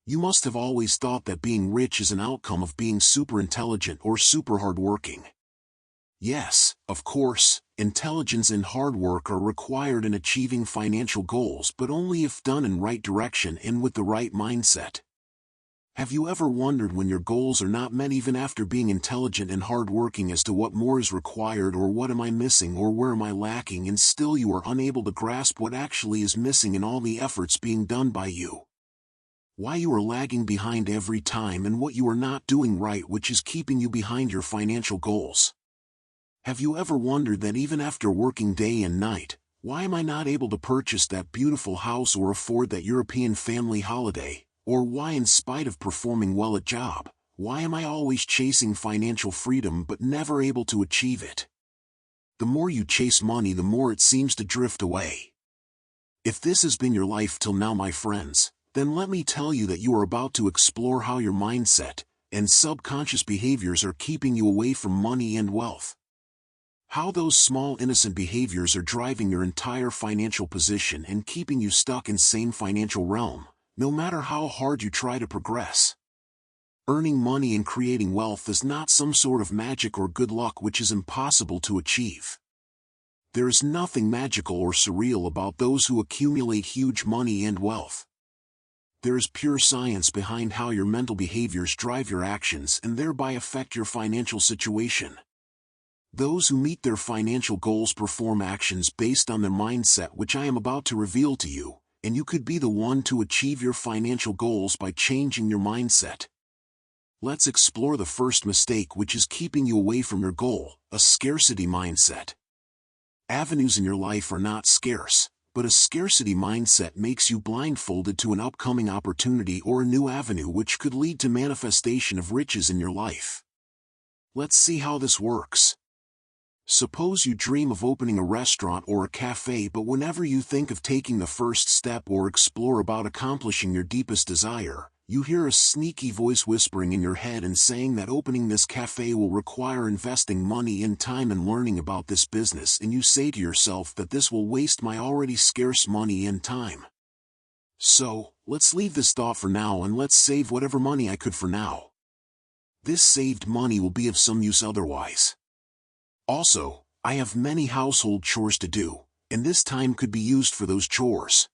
You must have always thought that being rich is an outcome of being super intelligent or super hardworking. Yes, of course, intelligence and hard work are required in achieving financial goals, but only if done in right direction and with the right mindset. Have you ever wondered when your goals are not met even after being intelligent and hardworking as to what more is required, or what am I missing, or where am I lacking, and still you are unable to grasp what actually is missing in all the efforts being done by you? Why you are lagging behind every time and what you are not doing right which is keeping you behind your financial goals? Have you ever wondered that even after working day and night, why am I not able to purchase that beautiful house or afford that European family holiday? Or why, in spite of performing well at job, why am I always chasing financial freedom but never able to achieve it? The more you chase money, the more it seems to drift away. If this has been your life till now, my friends, then let me tell you that you are about to explore how your mindset and subconscious behaviors are keeping you away from money and wealth. How those small innocent behaviors are driving your entire financial position and keeping you stuck in same financial realm, no matter how hard you try to progress. Earning money and creating wealth is not some sort of magic or good luck which is impossible to achieve. There is nothing magical or surreal about those who accumulate huge money and wealth. There is pure science behind how your mental behaviors drive your actions and thereby affect your financial situation. Those who meet their financial goals perform actions based on their mindset, which I am about to reveal to you, and you could be the one to achieve your financial goals by changing your mindset. Let's explore the first mistake which is keeping you away from your goal: a scarcity mindset. Avenues in your life are not scarce, but a scarcity mindset makes you blindfolded to an upcoming opportunity or a new avenue which could lead to manifestation of riches in your life. Let's see how this works. Suppose you dream of opening a restaurant or a cafe, but whenever you think of taking the first step or explore about accomplishing your deepest desire, you hear a sneaky voice whispering in your head and saying that opening this cafe will require investing money and time and learning about this business, and you say to yourself that this will waste my already scarce money and time. So, let's leave this thought for now and let's save whatever money I could for now. This saved money will be of some use otherwise. Also, I have many household chores to do, and this time could be used for those chores.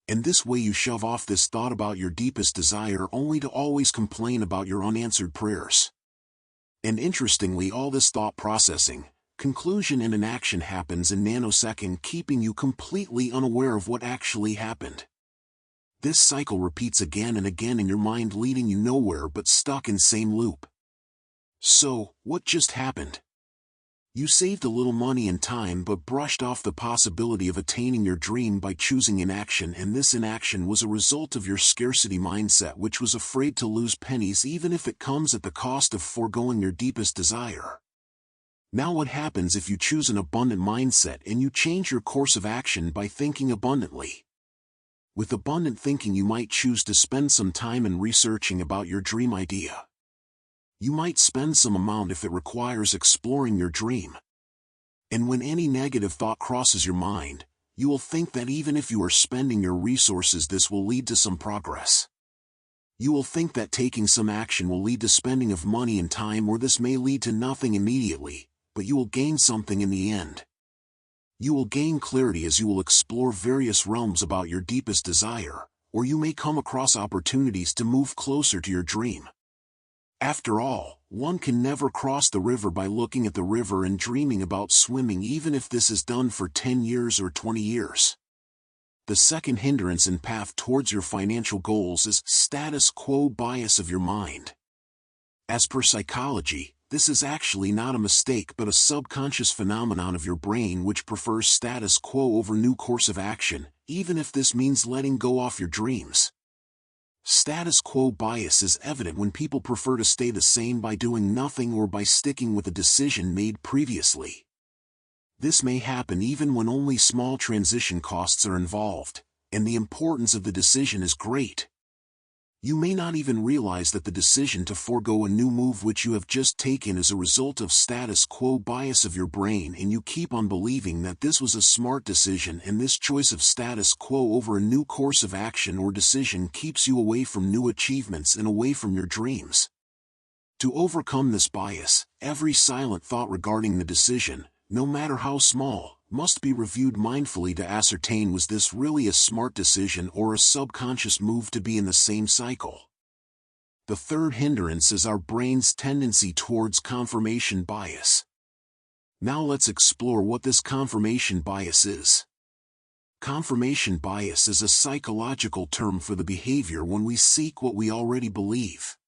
In this way you shove off this thought about your deepest desire only to always complain about your unanswered prayers. And interestingly, all this thought processing, conclusion and inaction happens in nanosecond, keeping you completely unaware of what actually happened. This cycle repeats again and again in your mind, leading you nowhere but stuck in same loop. So, what just happened? You saved a little money and time but brushed off the possibility of attaining your dream by choosing inaction, and this inaction was a result of your scarcity mindset, which was afraid to lose pennies even if it comes at the cost of foregoing your deepest desire. Now what happens if you choose an abundant mindset and you change your course of action by thinking abundantly? With abundant thinking you might choose to spend some time in researching about your dream idea. You might spend some amount if it requires exploring your dream. And when any negative thought crosses your mind, you will think that even if you are spending your resources, this will lead to some progress. You will think that taking some action will lead to spending of money and time, or this may lead to nothing immediately, but you will gain something in the end. You will gain clarity as you will explore various realms about your deepest desire, or you may come across opportunities to move closer to your dream. After all, one can never cross the river by looking at the river and dreaming about swimming, even if this is done for 10 years or 20 years. The second hindrance and path towards your financial goals is status quo bias of your mind. As per psychology, this is actually not a mistake but a subconscious phenomenon of your brain which prefers status quo over new course of action, even if this means letting go off your dreams. Status quo bias is evident when people prefer to stay the same by doing nothing or by sticking with a decision made previously. This may happen even when only small transition costs are involved, and the importance of the decision is great. You may not even realize that the decision to forego a new move which you have just taken is a result of status quo bias of your brain, and you keep on believing that this was a smart decision, and this choice of status quo over a new course of action or decision keeps you away from new achievements and away from your dreams. To overcome this bias, every silent thought regarding the decision, no matter how small, must be reviewed mindfully to ascertain, was this really a smart decision or a subconscious move to be in the same cycle? The third hindrance is our brain's tendency towards confirmation bias. Now let's explore what this confirmation bias is. Confirmation bias is a psychological term for the behavior when we seek what we already believe.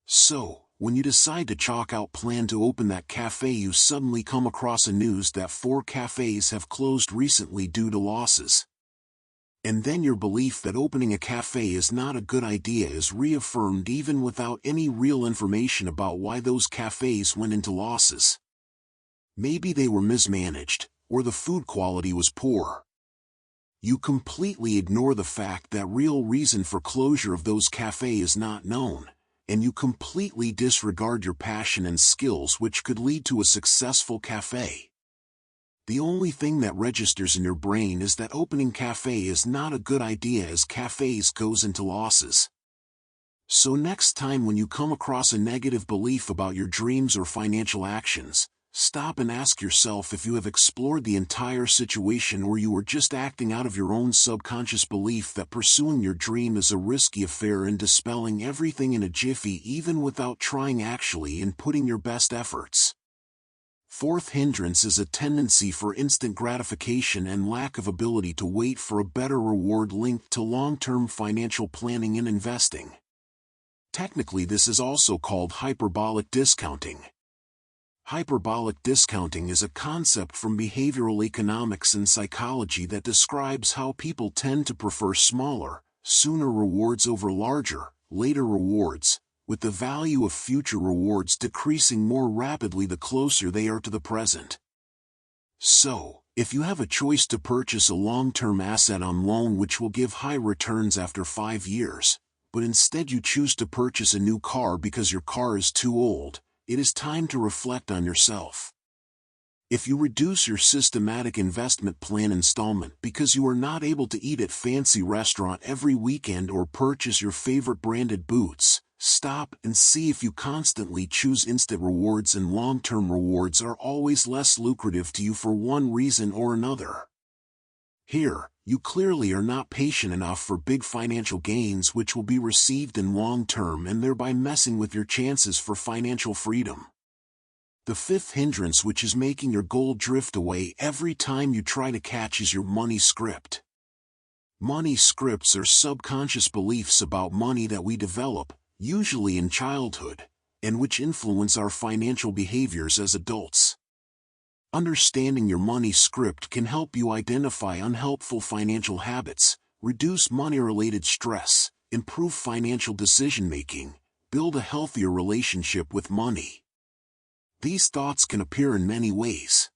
So, when you decide to chalk out plan to open that cafe, you suddenly come across a news that 4 cafes have closed recently due to losses. And then your belief that opening a cafe is not a good idea is reaffirmed even without any real information about why those cafes went into losses. Maybe they were mismanaged, or the food quality was poor. You completely ignore the fact that real reason for closure of those cafes is not known, and you completely disregard your passion and skills which could lead to a successful cafe. The only thing that registers in your brain is that opening cafe is not a good idea as cafes goes into losses. So next time when you come across a negative belief about your dreams or financial actions, stop and ask yourself if you have explored the entire situation, or you are just acting out of your own subconscious belief that pursuing your dream is a risky affair and dispelling everything in a jiffy even without trying actually and putting your best efforts. Fourth hindrance is a tendency for instant gratification and lack of ability to wait for a better reward linked to long-term financial planning and investing. Technically, this is also called hyperbolic discounting. Hyperbolic discounting is a concept from behavioral economics and psychology that describes how people tend to prefer smaller, sooner rewards over larger, later rewards, with the value of future rewards decreasing more rapidly the closer they are to the present. So, if you have a choice to purchase a long-term asset on loan which will give high returns after 5 years, but instead you choose to purchase a new car because your car is too old, it is time to reflect on yourself. If you reduce your systematic investment plan installment because you are not able to eat at fancy restaurant every weekend or purchase your favorite branded boots, stop and see if you constantly choose instant rewards and long-term rewards are always less lucrative to you for one reason or another. Here, you clearly are not patient enough for big financial gains which will be received in long term and thereby messing with your chances for financial freedom. The fifth hindrance which is making your goal drift away every time you try to catch is your money script. Money scripts are subconscious beliefs about money that we develop, usually in childhood, and which influence our financial behaviors as adults. Understanding your money script can help you identify unhelpful financial habits, reduce money-related stress, improve financial decision-making, build a healthier relationship with money. These thoughts can appear in many ways.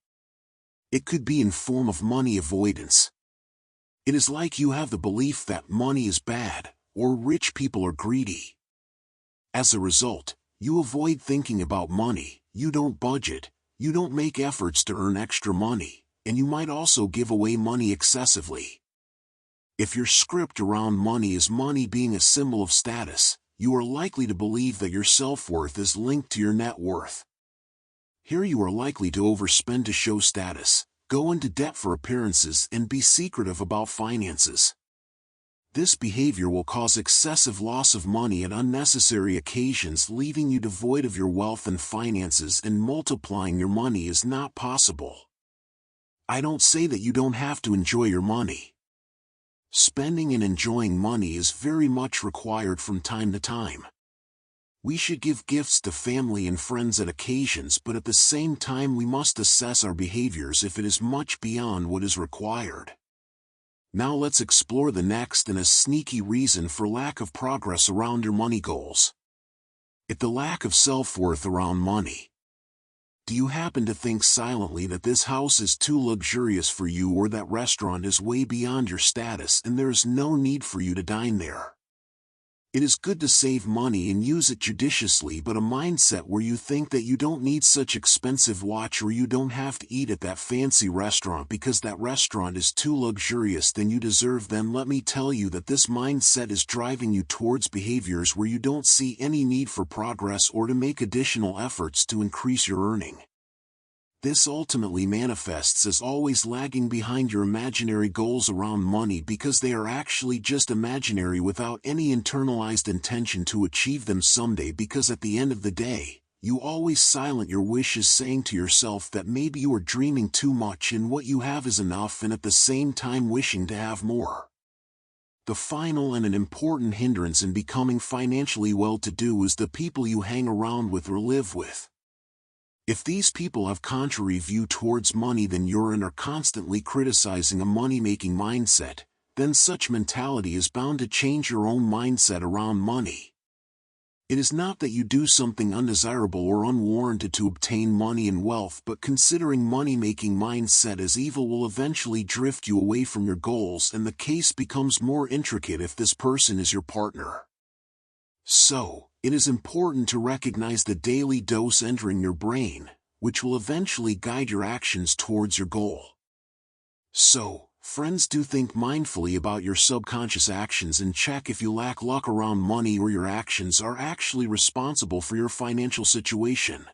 It could be in form of money avoidance. It is like you have the belief that money is bad, or rich people are greedy. As a result, you avoid thinking about money, you don't budget, you don't make efforts to earn extra money, and you might also give away money excessively. If your script around money is money being a symbol of status, you are likely to believe that your self-worth is linked to your net worth. Here you are likely to overspend to show status, go into debt for appearances, and be secretive about finances. This behavior will cause excessive loss of money at unnecessary occasions, leaving you devoid of your wealth and finances, and multiplying your money is not possible. I don't say that you don't have to enjoy your money. Spending and enjoying money is very much required from time to time. We should give gifts to family and friends at occasions, but at the same time we must assess our behaviors if it is much beyond what is required. Now let's explore the next and a sneaky reason for lack of progress around your money goals. It's the lack of self-worth around money. Do you happen to think silently that this house is too luxurious for you, or that restaurant is way beyond your status and there is no need for you to dine there? It is good to save money and use it judiciously, but a mindset where you think that you don't need such expensive watch or you don't have to eat at that fancy restaurant because that restaurant is too luxurious than you deserve, then let me tell you that this mindset is driving you towards behaviors where you don't see any need for progress or to make additional efforts to increase your earning. This ultimately manifests as always lagging behind your imaginary goals around money because they are actually just imaginary without any internalized intention to achieve them someday, because at the end of the day, you always silence your wishes, saying to yourself that maybe you are dreaming too much and what you have is enough, and at the same time wishing to have more. The final and an important hindrance in becoming financially well-to-do is the people you hang around with or live with. If these people have contrary view towards money than yours and are constantly criticizing a money-making mindset, then such mentality is bound to change your own mindset around money. It is not that you do something undesirable or unwarranted to obtain money and wealth, but considering money-making mindset as evil will eventually drift you away from your goals, and the case becomes more intricate if this person is your partner. So, it is important to recognize the daily dose entering your brain, which will eventually guide your actions towards your goal. So, friends, do think mindfully about your subconscious actions and check if you lack luck around money or your actions are actually responsible for your financial situation.